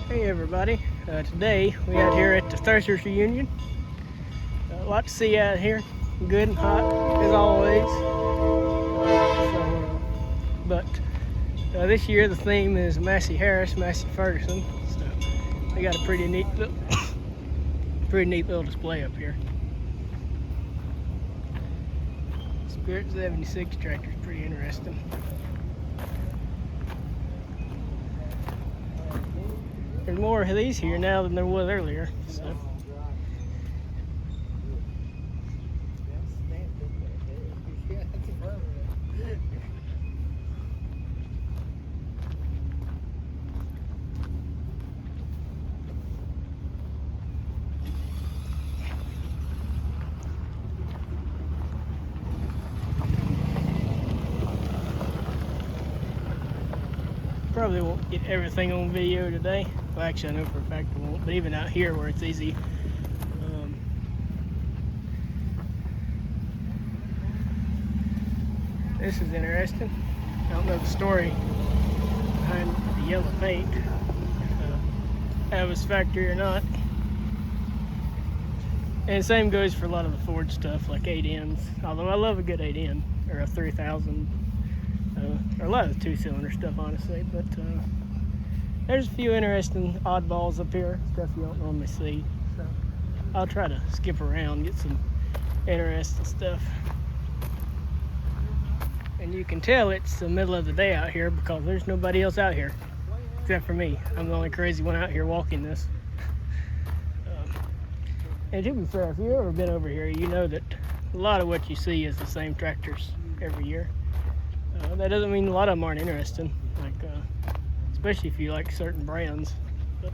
Hey everybody, today we out here at the Threshers reunion. A lot to see out here, good and hot as always. But this year the theme is Massey Harris, Massey Ferguson. So they got a pretty neat little display up here. Spirit 76 tractor is pretty interesting. There's more of these here now than there was earlier. So. Probably won't get everything on video today. Well, actually, I know for a fact I won't, but even out here where it's easy. This is interesting. I don't know the story behind the yellow paint, that was factory or not. And the same goes for a lot of the Ford stuff, like 8Ns. Although I love a good 8N or a 3000. Or a lot of the two-cylinder stuff, honestly, but there's a few interesting oddballs up here, stuff you don't normally see. So I'll try to skip around, get some interesting stuff. And you can tell it's the middle of the day out here because there's nobody else out here except for me. I'm the only crazy one out here walking this. And to be fair, if you've ever been over here, you know that a lot of what you see is the same tractors every year. That doesn't mean a lot of them aren't interesting, like especially if you like certain brands. But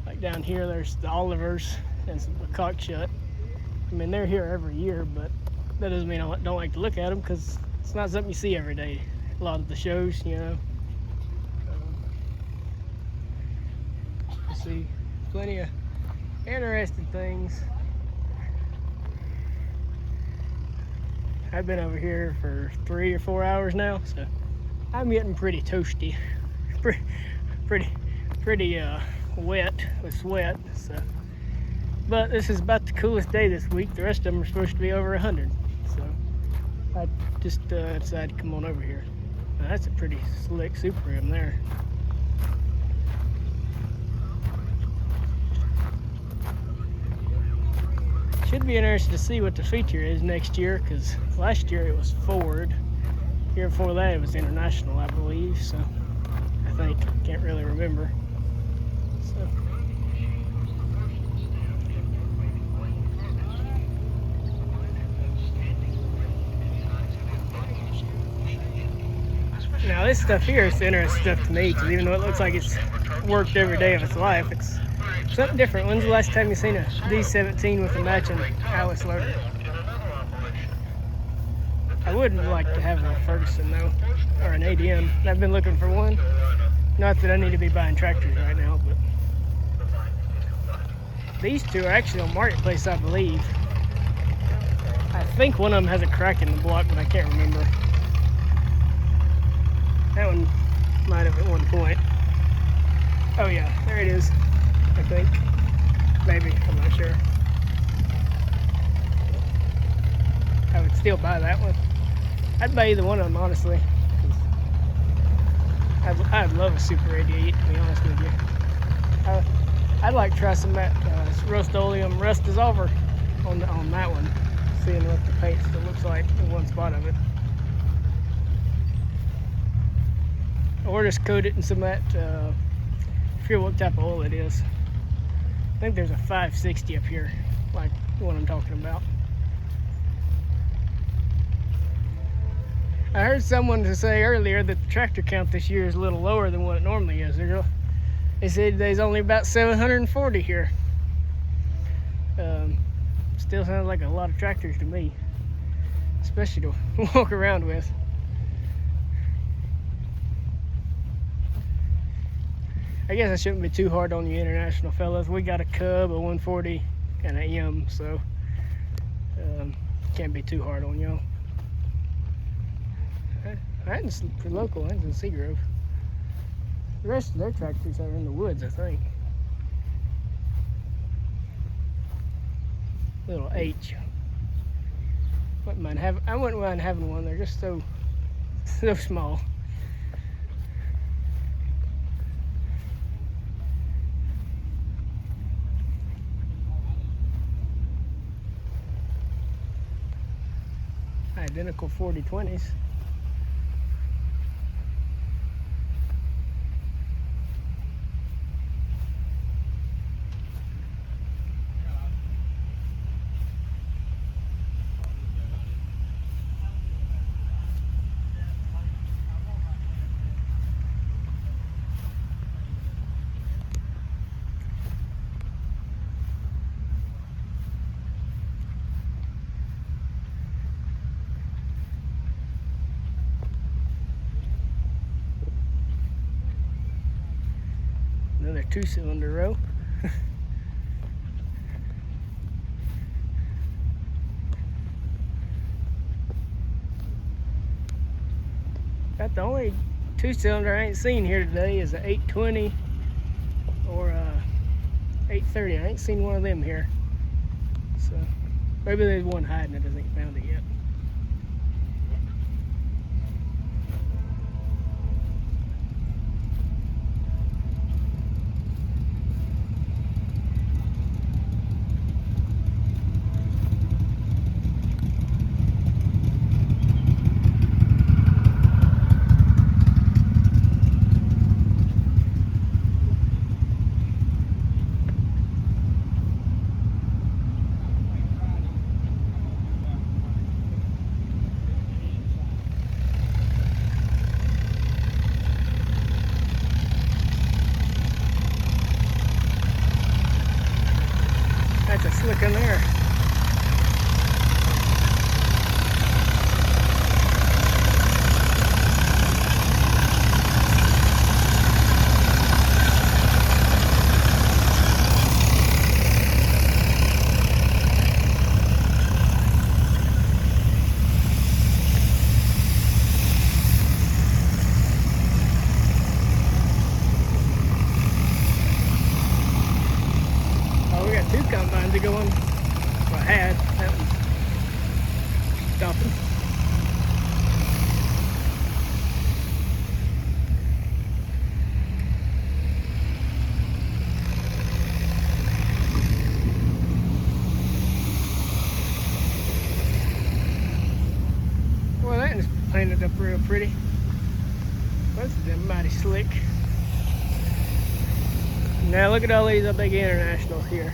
like down here, there's the Olivers and the Cockshut. I mean, they're here every year, but that doesn't mean I don't like to look at them because it's not something you see every day. A lot of the shows, you know. You see plenty of interesting things. I've been over here for 3 or 4 hours now, so I'm getting pretty toasty, pretty wet with sweat. So, but this is about the coolest day this week. The rest of them are supposed to be over 100, so I just decided to come on over here. Now, that's a pretty slick Super Rim there. Should be interested to see what the feature is next year, because last year it was Ford. Year before that it was International, I believe. So I think, can't really remember. So. Now this stuff here is interesting stuff to me, because even though it looks like it's worked every day of its life, it's something different. When's the last time you seen a D17 with a matching Alice loader? I would like to have a Ferguson though, or an ADM. I've been looking for one. Not that I need to be buying tractors right now, but these two are actually on Marketplace, I believe. I think one of them has a crack in the block, but I can't remember. That one might have at one point. Oh yeah, there it is. I think. Maybe, I'm not sure. I would still buy that one. I'd buy either one of them, honestly. I'd love a Super 88, to be honest with you. I'd like to try some Rust-Oleum Rust Dissolver on that one. Seeing what the paint still looks like in one spot of it. Or just coat it in some of that, I forget what type of oil it is. I think there's a 560 up here, like the one I'm talking about. I heard someone say earlier that the tractor count this year is a little lower than what it normally is. They said there's only about 740 here. Still sounds like a lot of tractors to me, especially to walk around with. I guess I shouldn't be too hard on you international fellas. We got a Cub, a 140, and an M, so can't be too hard on y'all. For local, I was in Seagrove. The rest of their tractors are in the woods, I think. Little H. I wouldn't mind having one. They're just so small. Identical 4020s. Another 2-cylinder row. About the only 2-cylinder I ain't seen here today is a 820 or a 830. I ain't seen one of them here. So maybe there's one hiding that hasn't found it yet. That's a slick in there. Two combines are going. Well, I had. That was stopping. Well, that is painted up real pretty. Both of them mighty slick. Now look at all these big internationals here.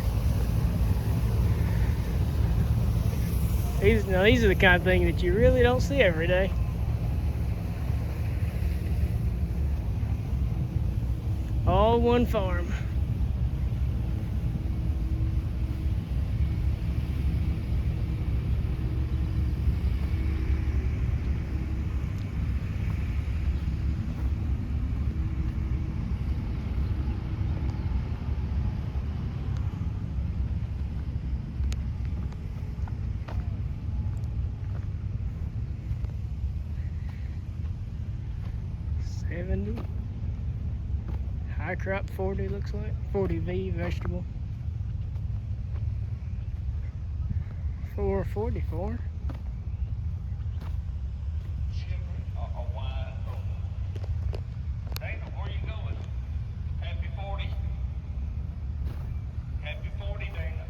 These are the kind of thing that you really don't see every day. All one farm. High crop 40 looks like 40V vegetable. 444. Where you going? Happy 40. Happy 40, Dana.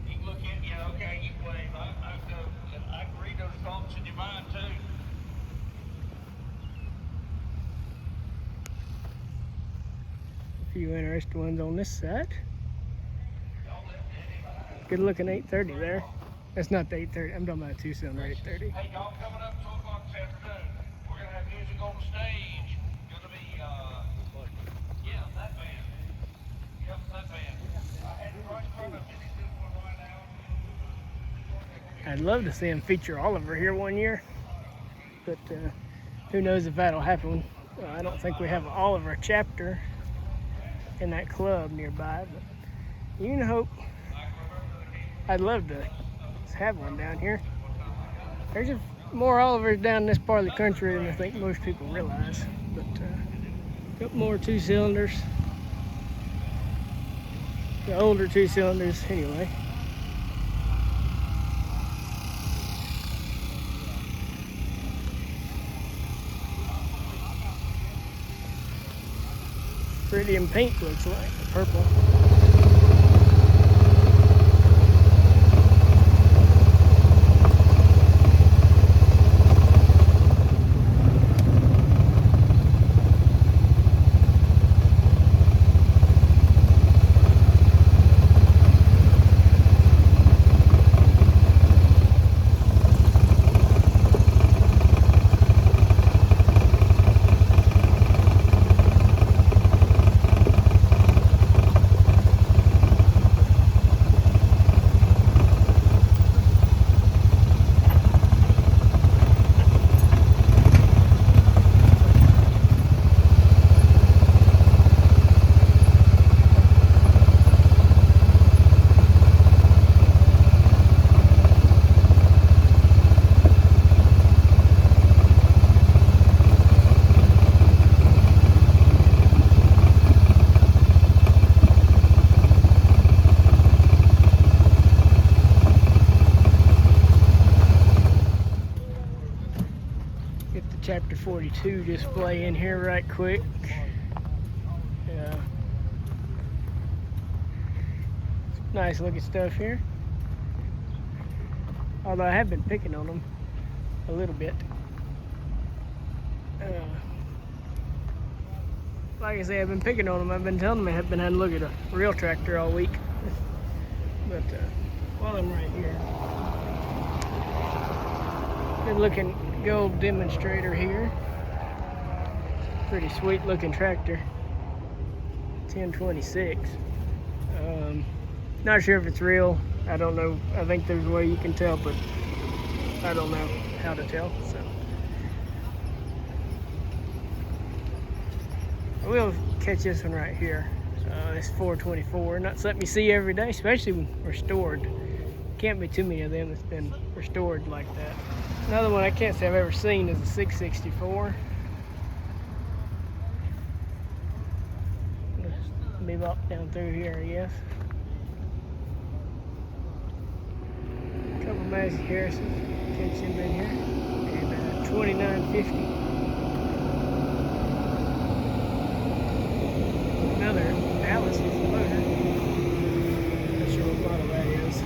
You can look at, yeah, okay, you wave. I can read those thoughts in your mind too. A few interesting ones on this side. Good looking 830 there. That's not the 830. I'm talking about a 2-cylinder 830. Hey, y'all coming up 2 o'clock this afternoon. We're going to have music on the stage. Going to be, yeah, that band. Yep, that band. I had to rush from it. I'd love to see him feature Oliver here one year, but who knows if that'll happen. I don't think we have an Oliver chapter in that club nearby, but you can hope. I'd love to have one down here. There's more Olivers down in this part of the country than I think most people realize, but Couple more 2-cylinders. The older 2-cylinders anyway. Pretty in pink, looks like, purple. Get the chapter 42 display in here right quick. Yeah. Nice looking stuff here. Although I have been picking on them a little bit. Like I say, I've been picking on them. I've been telling them I have been having to look at a real tractor all week. But while I'm right here, good looking gold demonstrator here. Pretty sweet looking tractor. 1026. Not sure if it's real. I don't know. I think there's a way you can tell, but I don't know how to tell. So I will catch this one right here. It's 424. Not something you see every day, especially when restored. Can't be too many of them that's been restored like that. Another one I can't say I've ever seen is a 664. Be walked down through here, I guess. A couple Massey Harrisons, catch them in here, and 2950. Another Alice with a motor. Not sure what model that is.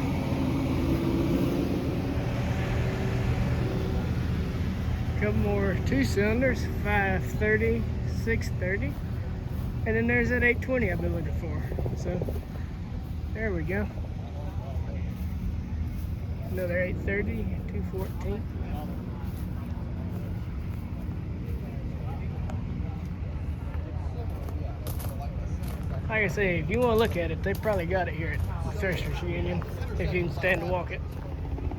Couple more 2-cylinders, 530, 630. And then there's that 820 I've been looking for. So, there we go. Another 830, 214. Like I say, if you want to look at it, they probably got it here at Threshers Union, if you can stand to walk it.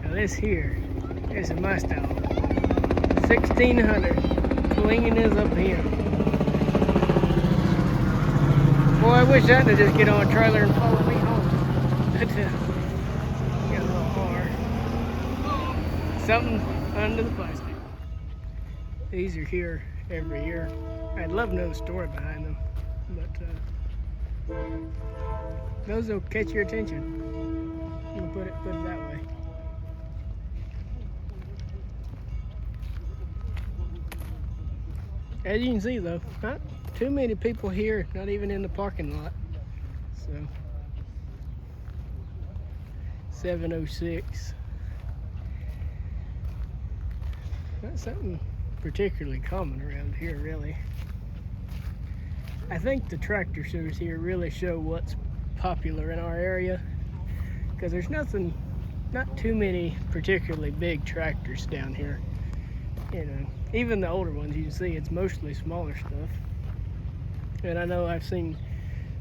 Now this here is a my style. 1600, clinging is up here. Boy, I wish I could just get on a trailer and follow me home. But, got a little hard. Something under the plastic. These are here every year. I'd love to know the story behind them, but those will catch your attention. You can put it that way. As you can see though, not too many people here, not even in the parking lot. So 706. Not something particularly common around here, really. I think the tractor shows here really show what's popular in our area, because there's not too many particularly big tractors down here. You know, even the older ones you can see, it's mostly smaller stuff. And I know I've seen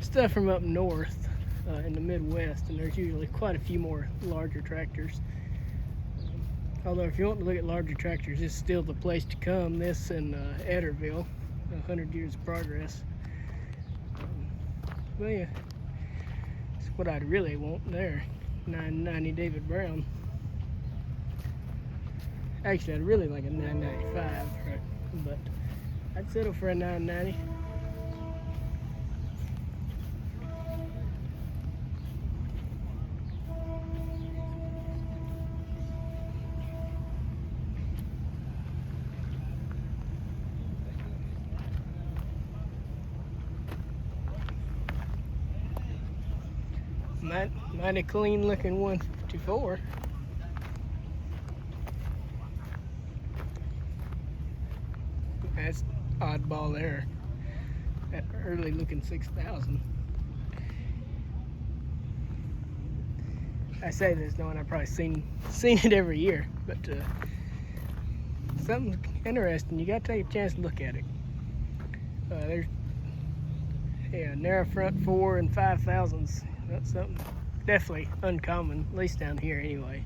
stuff from up north in the Midwest, and there's usually quite a few more larger tractors. Although if you want to look at larger tractors, it's still the place to come. This in Ederville, 100 Years of Progress. Well, yeah, it's what I'd really want there. 990 David Brown. Actually, I'd really like a 995, right? But I'd settle for a 990. Mighty clean looking 154. That's oddball there. That early looking 6000. I say this knowing I've probably seen it every year, but something interesting. You gotta take a chance to look at it. There's narrow front 4 and 5000s. That's something definitely uncommon, at least down here anyway.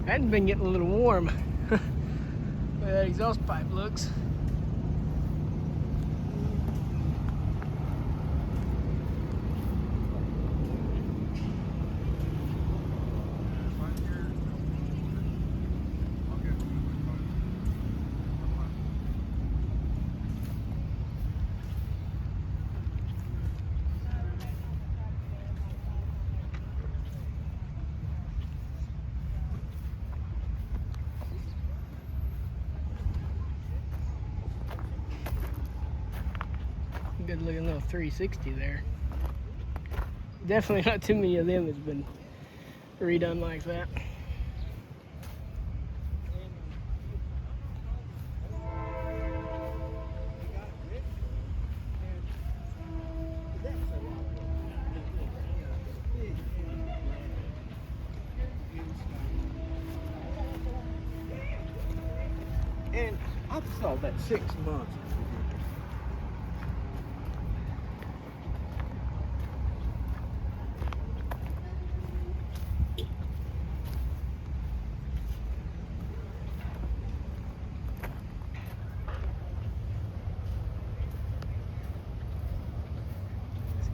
Hadn't been getting a little warm. The way that exhaust pipe looks. Good looking little 360 there. Definitely not too many of them has been redone like that. And I saw that 6 months.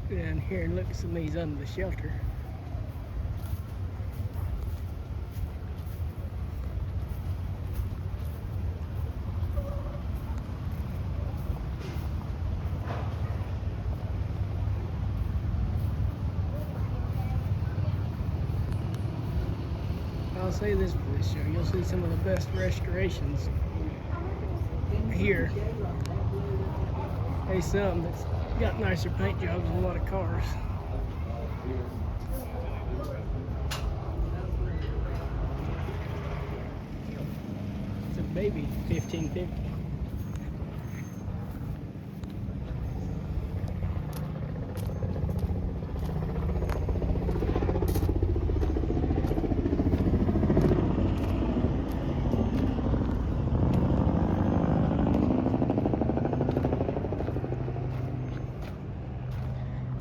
Go down here and look at some of these under the shelter. I'll say this for this show, you'll see some of the best restorations here. There's some that's got nicer paint jobs than a lot of cars. It's a baby 1550.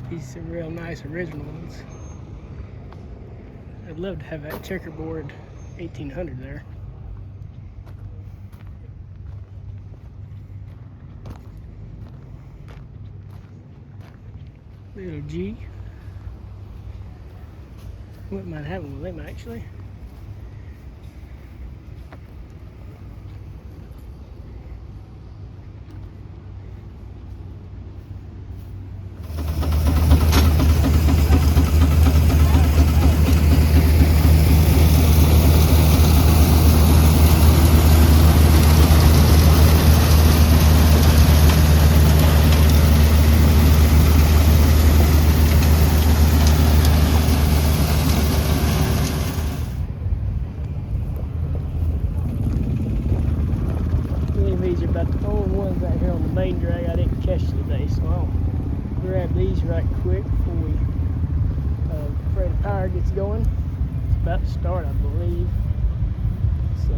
These are some real nice original ones. I'd love to have that checkerboard 1800 there. Little G. Wouldn't mind having one of them actually. These are about the only ones out here on the main drag I didn't catch today, so I'll grab these right quick before we before the power gets going. It's about to start, I believe. So